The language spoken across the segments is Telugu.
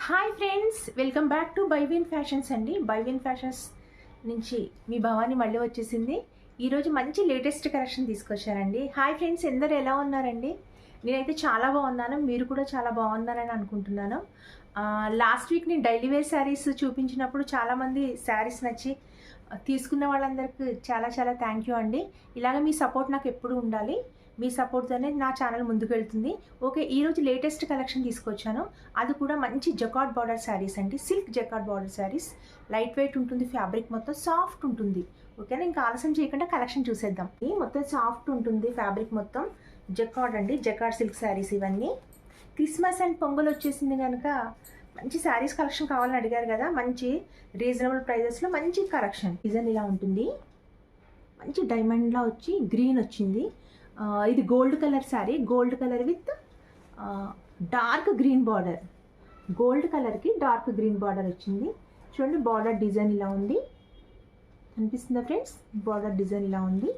Hi friends, welcome back to Bywin fashions అండి. బైవిన్ ఫ్యాషన్స్ నుంచి మీ భవాని మళ్ళీ వచ్చేసింది. ఈరోజు మంచి లేటెస్ట్ కలెక్షన్ తీసుకొచ్చారండి. హాయ్ ఫ్రెండ్స్, అందరూ ఎలా ఉన్నారండి? నేనైతే చాలా బాగున్నాను, మీరు కూడా చాలా బాగున్నారని అనుకుంటున్నాను. లాస్ట్ వీక్ నేను డైలీ వేర్ శారీస్ చూపించినప్పుడు చాలామంది శారీస్ నచ్చి తీసుకున్న వాళ్ళందరికీ చాలా చాలా థ్యాంక్ యూ అండి. ఇలాగ మీ సపోర్ట్ నాకు ఎప్పుడు ఉండాలి. మీ సపోర్ట్తోనే నా ఛానల్ ముందుకు వెళ్తుంది. ఓకే, ఈరోజు లేటెస్ట్ కలెక్షన్ తీసుకొచ్చాను. అది కూడా మంచి జకార్డ్ బార్డర్ శారీస్ అండి. Silk jacquard border saris, light weight ఉంటుంది, ఫ్యాబ్రిక్ మొత్తం సాఫ్ట్ ఉంటుంది. ఓకేనా, ఇంకా ఆలస్యం చేయకుండా కలెక్షన్ చూసేద్దాం. ఈ మొత్తం సాఫ్ట్ ఉంటుంది, ఫ్యాబ్రిక్ మొత్తం జకార్డ్ అండి. జకార్డ్ సిల్క్ శారీస్ ఇవన్నీ. క్రిస్మస్ అండ్ పొంగల్ వచ్చేసింది కనుక మంచి శారీస్ కలెక్షన్ కావాలని అడిగారు కదా, మంచి రీజనబుల్ ప్రైజెస్లో మంచి కలెక్షన్. డిజైన్ ఇలా ఉంటుంది, మంచి డైమండ్లా వచ్చి గ్రీన్ వచ్చింది. ఇది gold colour sari, gold colour with dark green border. Gold కలర్కి డార్క్ గ్రీన్ బార్డర్ వచ్చింది. చూడండి, బార్డర్ డిజైన్ ఇలా ఉంది, అనిపిస్తుందా ఫ్రెండ్స్? బార్డర్ డిజైన్ ఇలా ఉంది.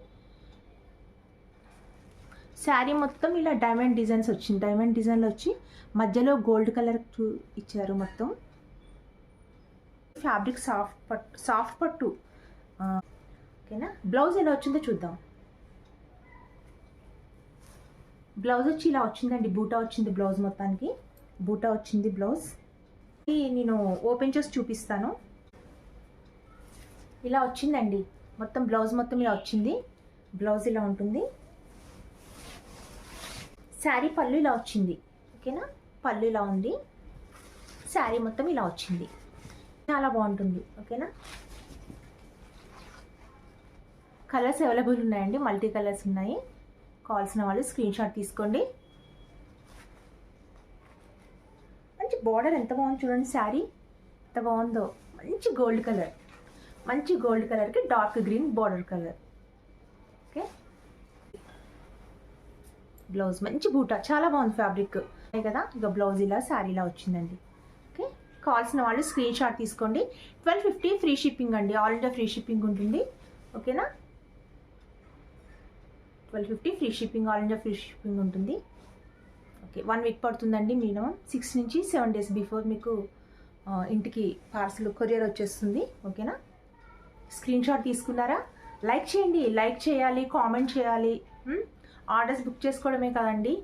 శారీ మొత్తం ఇలా డైమండ్ డిజైన్స్ వచ్చింది. డైమండ్ డిజైన్లో వచ్చి మధ్యలో గోల్డ్ కలర్ ఇచ్చారు మొత్తం. ఫ్యాబ్రిక్ సాఫ్ట్ పట్టు. ఓకేనా, బ్లౌజ్ ఎలా వచ్చిందో చూద్దాం. బ్లౌజ్ వచ్చి ఇలా వచ్చిందండి, బూటా వచ్చింది బ్లౌజ్ మొత్తానికి. బూటా వచ్చింది బ్లౌజ్. నేను ఓపెన్ చేసి చూపిస్తాను. ఇలా వచ్చిందండి మొత్తం బ్లౌజ్, మొత్తం ఇలా వచ్చింది. బ్లౌజ్ ఇలా ఉంటుంది. శారీ పళ్ళు ఇలా వచ్చింది. ఓకేనా, పళ్ళు ఇలా ఉంది. శారీ మొత్తం ఇలా వచ్చింది, చాలా బాగుంటుంది. ఓకేనా, కలర్స్ అవైలబుల్ ఉన్నాయండి, మల్టీ కలర్స్ ఉన్నాయి. కావాల్సిన వాళ్ళు స్క్రీన్ షాట్ తీసుకోండి. మంచి బార్డర్ ఎంత బాగుంది చూడండి, శారీ ఎంత బాగుందో. మంచి గోల్డ్ కలర్, మంచి గోల్డ్ కలర్కి dark green border colour. Okay, blouse మంచి బూటా, చాలా బాగుంది ఫ్యాబ్రిక్ కదా. ఇక బ్లౌజ్ ఇలా శారీ ఇలా వచ్చిందండి. ఓకే, కావాల్సిన వాళ్ళు స్క్రీన్ షాట్ తీసుకోండి. 1250 ఫ్రీ షిప్పింగ్ అండి, ఆల్ ఇండియా ఫ్రీ షిప్పింగ్ ఉంటుంది. ఓకేనా, 1250 free shipping, all India free shipping ఉంటుంది. ఓకే, 1 వీక్ పడుతుందండి మినిమం. 6 నుంచి 7 డేస్ బిఫోర్ మీకు ఇంటికి పార్సల్ కొరియర్ వచ్చేస్తుంది. ఓకేనా, స్క్రీన్ షాట్ తీసుకున్నారా? లైక్ చేయండి, లైక్ చేయాలి, కామెంట్ చేయాలి. ఆర్డర్స్ బుక్ చేసుకోవడమే కదండి,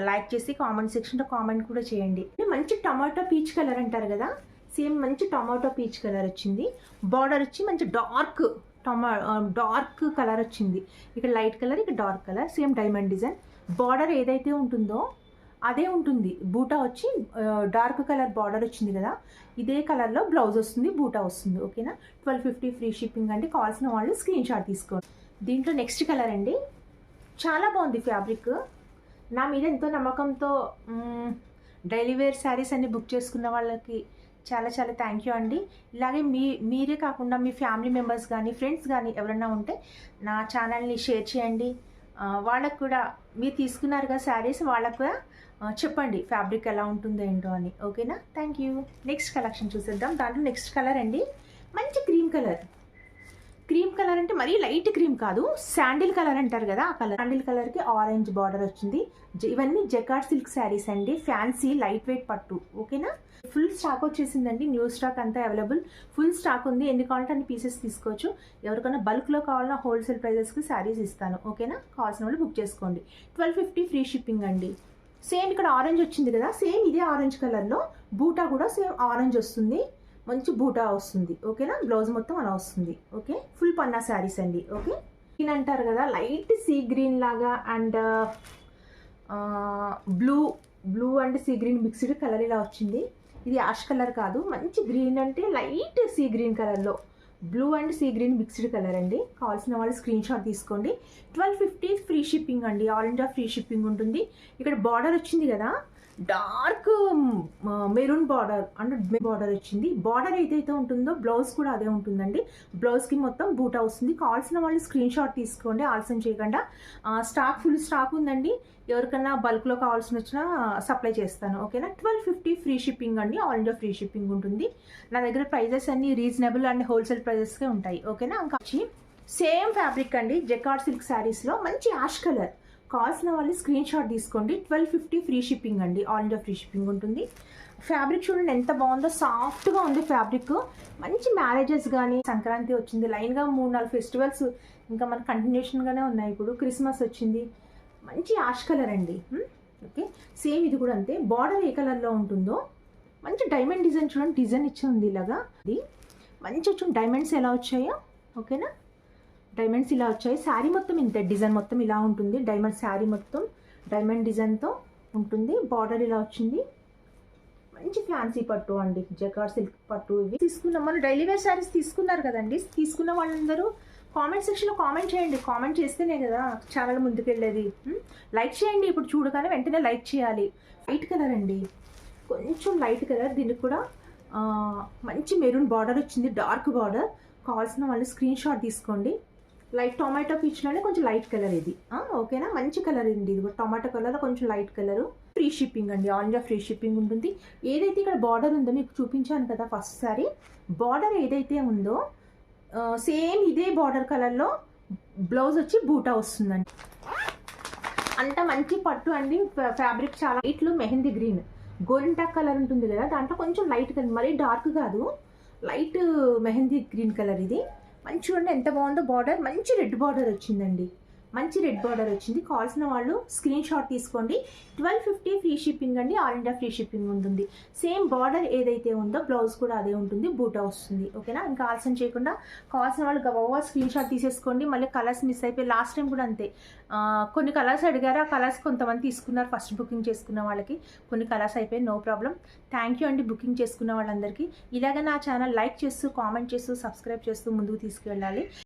లైక్ చేసి కామెంట్ సెక్షన్లో కామెంట్ కూడా చేయండి. మంచి టమాటో పీచ్ కలర్ అంటారు కదా, సేమ్ మంచి టమాటో పీచ్ కలర్ వచ్చింది. బార్డర్ వచ్చి మంచి డార్క్ కలర్ వచ్చింది. ఇక్కడ లైట్ కలర్, ఇక్కడ dark colour, same diamond design. Border ఏదైతే ఉంటుందో అదే ఉంటుంది. బూటా వచ్చి డార్క్ కలర్ బార్డర్ వచ్చింది కదా, ఇదే కలర్లో బ్లౌజ్ వస్తుంది, బూటా వస్తుంది. ఓకేనా, 1250 ఫ్రీ షిప్పింగ్ అండి. కావాల్సిన వాళ్ళు స్క్రీన్ షాట్ తీసుకోండి. దీంట్లో నెక్స్ట్ కలర్ అండి, చాలా బాగుంది ఫ్యాబ్రిక్. నా మీద ఎంతో నమ్మకంతో డైలీ వేర్ శారీస్ అన్ని బుక్ చేసుకున్న వాళ్ళకి చాలా చాలా థ్యాంక్ యూ అండి. ఇలాగే మీరే కాకుండా మీ ఫ్యామిలీ మెంబర్స్ కానీ ఫ్రెండ్స్ కానీ ఎవరైనా ఉంటే నా ఛానల్ని షేర్ చేయండి. వాళ్ళకు కూడా మీరు తీసుకున్నారు కదా శారీస్, వాళ్ళకు కూడా చెప్పండి ఫ్యాబ్రిక్ ఎలా ఉంటుందో ఏంటో అని. ఓకేనా, థ్యాంక్ యూ. నెక్స్ట్ కలెక్షన్ చూసేద్దాం. దాంట్లో నెక్స్ట్ కలర్ అండి, మంచి క్రీమ్ కలర్. క్రీమ్ కలర్ అంటే మరీ లైట్ క్రీమ్ కాదు, శాండిల్ కలర్ అంటారు కదా, ఆ కలర్. శాండిల్ కలర్కి ఆరెంజ్ బార్డర్ వచ్చింది. ఇవన్నీ జకార్డ్ సిల్క్ శారీస్ అండి, ఫ్యాన్సీ లైట్ వెయిట్ పట్టు. ఓకేనా, ఫుల్ స్టాక్ వచ్చేసిందండి, న్యూ స్టాక్ అంతా అవైలబుల్. ఫుల్ స్టాక్ ఉంది, ఎన్ని కావాలంటే అన్ని పీసెస్ తీసుకోవచ్చు. ఎవరికైనా బల్క్లో కావాలన్నా హోల్సేల్ ప్రైజెస్కి శారీస్ ఇస్తాను. ఓకేనా, కావాల్సిన వాళ్ళు బుక్ చేసుకోండి. 1250 ఫ్రీ షిప్పింగ్ అండి. సేమ్ ఇక్కడ ఆరెంజ్ వచ్చింది కదా, సేమ్ ఇదే ఆరెంజ్ కలర్లో బూటా కూడా సేమ్ ఆరెంజ్ వస్తుంది, మంచి బూటా వస్తుంది. ఓకేనా, బ్లౌజ్ మొత్తం అలా వస్తుంది. ఓకే, ఫుల్ పన్నా శారీస్ అండి. ఓకే, గ్రీన్ అంటారు కదా, లైట్ సీ గ్రీన్ లాగా and blue and sea green mixed colour ఇలా వచ్చింది. ఇది యాష్ కలర్ కాదు, మంచి గ్రీన్ అంటే లైట్ సీ గ్రీన్ కలర్లో blue and sea green mixed colour అండి. కావాల్సిన వాళ్ళు స్క్రీన్ షాట్ తీసుకోండి. 1250 ఫ్రీ షిప్పింగ్ అండి, ఆల్ ఇండియా ఫ్రీ షిప్పింగ్ ఉంటుంది. ఇక్కడ బార్డర్ వచ్చింది కదా, డార్క్ మెరూన్ బార్డర్ అంటే బార్డర్ వచ్చింది. బార్డర్ ఏదైతే ఉంటుందో బ్లౌజ్ కూడా అదే ఉంటుందండి. బ్లౌజ్కి మొత్తం బూటా వస్తుంది. కావాల్సిన వాళ్ళు స్క్రీన్ షాట్ తీసుకోండి, ఆలస్యం చేయకుండా. ఫుల్ స్టాక్ ఉందండి, ఎవరికైనా బల్క్లో కావాల్సిన వచ్చినా సప్లై చేస్తాను. ఓకేనా, 1250 ఫ్రీ షిప్పింగ్ అండి, ఆల్ ఇండియా ఫ్రీ షిప్పింగ్ ఉంటుంది. నా దగ్గర ప్రైజెస్ అన్ని రీజనబుల్ అండ్ హోల్సేల్ ప్రైజెస్కే ఉంటాయి. ఓకేనా, ఇంకా సేమ్ ఫ్యాబ్రిక్ అండి, జకార్డ్ సిల్క్ శారీస్లో మంచి యాష్ కలర్, కావాల్సిన వాళ్ళు స్క్రీన్ షాట్ తీసుకోండి. 1250 ఫ్రీ షిప్పింగ్ అండి, ఆల్ ఇండియా ఫ్రీ షిప్పింగ్ ఉంటుంది. ఫ్యాబ్రిక్ చూడండి ఎంత బాగుందో, సాఫ్ట్గా ఉంది ఫ్యాబ్రిక్. మంచి మ్యారేజెస్ కానీ, సంక్రాంతి వచ్చింది, లైన్గా 3-4 ఫెస్టివల్స్ ఇంకా మన కంటిన్యూషన్గానే ఉన్నాయి. ఇప్పుడు క్రిస్మస్ వచ్చింది, మంచి యాష్ కలర్ అండి. ఓకే, సేమ్ ఇది కూడా అంతే. బార్డర్ ఏ కలర్లో ఉంటుందో మంచి డైమండ్ డిజైన్ చూడండి, డిజైన్ ఇచ్చి ఉంది ఇలాగా. ఇది మంచి చూడండి డైమండ్స్ ఎలా వచ్చాయో. ఓకేనా, డైమండ్స్ ఇలా వచ్చాయి. శారీ మొత్తం ఇంతే, డిజైన్ మొత్తం ఇలా ఉంటుంది. డైమండ్ శారీ మొత్తం డైమండ్ డిజైన్తో ఉంటుంది. బార్డర్ ఇలా వచ్చింది. మంచి ఫ్యాన్సీ పట్టు అండి, జకార్డ్ సిల్క్ పట్టు. ఇవి తీసుకున్నాం, మనం డైలీ వేర్ శారీస్ తీసుకున్నారు కదండి. తీసుకున్న వాళ్ళందరూ కామెంట్ సెక్షన్లో కామెంట్ చేయండి. కామెంట్ చేస్తేనే కదా ఛానల్ ముందుకెళ్ళేది. లైక్ చేయండి, ఇప్పుడు చూడగానే వెంటనే లైక్ చేయాలి. లైట్ కలర్ అండి, కొంచెం లైట్ కలర్. దీనికి కూడా మంచి మెరూన్ బార్డర్ వచ్చింది, డార్క్ బార్డర్. కావాల్సిన వాళ్ళు స్క్రీన్ షాట్ తీసుకోండి. లైట్ టొమాటో పీచ్లోనే కొంచెం లైట్ కలర్ ఇది. ఓకేనా, మంచి కలర్ అండి ఇది కూడా, టొమాటో కలర్ కొంచెం లైట్ కలరు. ఫ్రీ షిప్పింగ్ అండి, ఆల్ ఇండియా ఫ్రీ షిప్పింగ్ ఉంటుంది. ఏదైతే ఇక్కడ బార్డర్ ఉందో మీకు చూపించాను కదా ఫస్ట్ సారీ, బార్డర్ ఏదైతే ఉందో సేమ్ ఇదే బార్డర్ కలర్లో బ్లౌజ్ వచ్చి బూటా వస్తుందండి. అంత మంచి పట్టు అండి. ఫ్యాబ్రిక్ చాలా లైట్లు, మెహందీ గ్రీన్, గోరింటాక్ కలర్ ఉంటుంది కదా, దాంట్లో కొంచెం లైట్ కలర్, మరీ డార్క్ కాదు, లైట్ మెహందీ గ్రీన్ కలర్. ఇది మంచి చూడండి ఎంత బాగుందో. బార్డర్ మంచి రెడ్ బార్డర్ వచ్చిందండి, మంచి రెడ్ బార్డర్ వచ్చింది. కావాల్సిన వాళ్ళు స్క్రీన్ షాట్ తీసుకోండి. 1250 ఫ్రీ షిప్పింగ్ అండి, ఆల్ ఇండియా ఫ్రీ షిప్పింగ్ ఉంటుంది. సేమ్ బార్డర్ ఏదైతే ఉందో బ్లౌజ్ కూడా అదే ఉంటుంది, బూటా వస్తుంది. ఓకేనా, ఇంకా ఆలస్యం చేయకుండా కావాల్సిన వాళ్ళు గబగబా స్క్రీన్ షాట్ తీసేసుకోండి. మళ్ళీ కలర్స్ మిస్ అయిపోయి, లాస్ట్ టైం కూడా అంతే, కొన్ని కలర్స్ అడిగారు, ఆ కలర్స్ కొంతమంది తీసుకున్నారు. ఫస్ట్ బుకింగ్ చేసుకున్న వాళ్ళకి కొన్ని కలర్స్ అయిపోయి, నో ప్రాబ్లం. థ్యాంక్ యూ అండి బుకింగ్ చేసుకున్న వాళ్ళందరికీ. ఇలాగ నా ఛానల్ లైక్ చేస్తూ, కామెంట్ చేస్తూ, సబ్స్క్రైబ్ చేస్తూ ముందుకు తీసుకువెళ్ళాలి.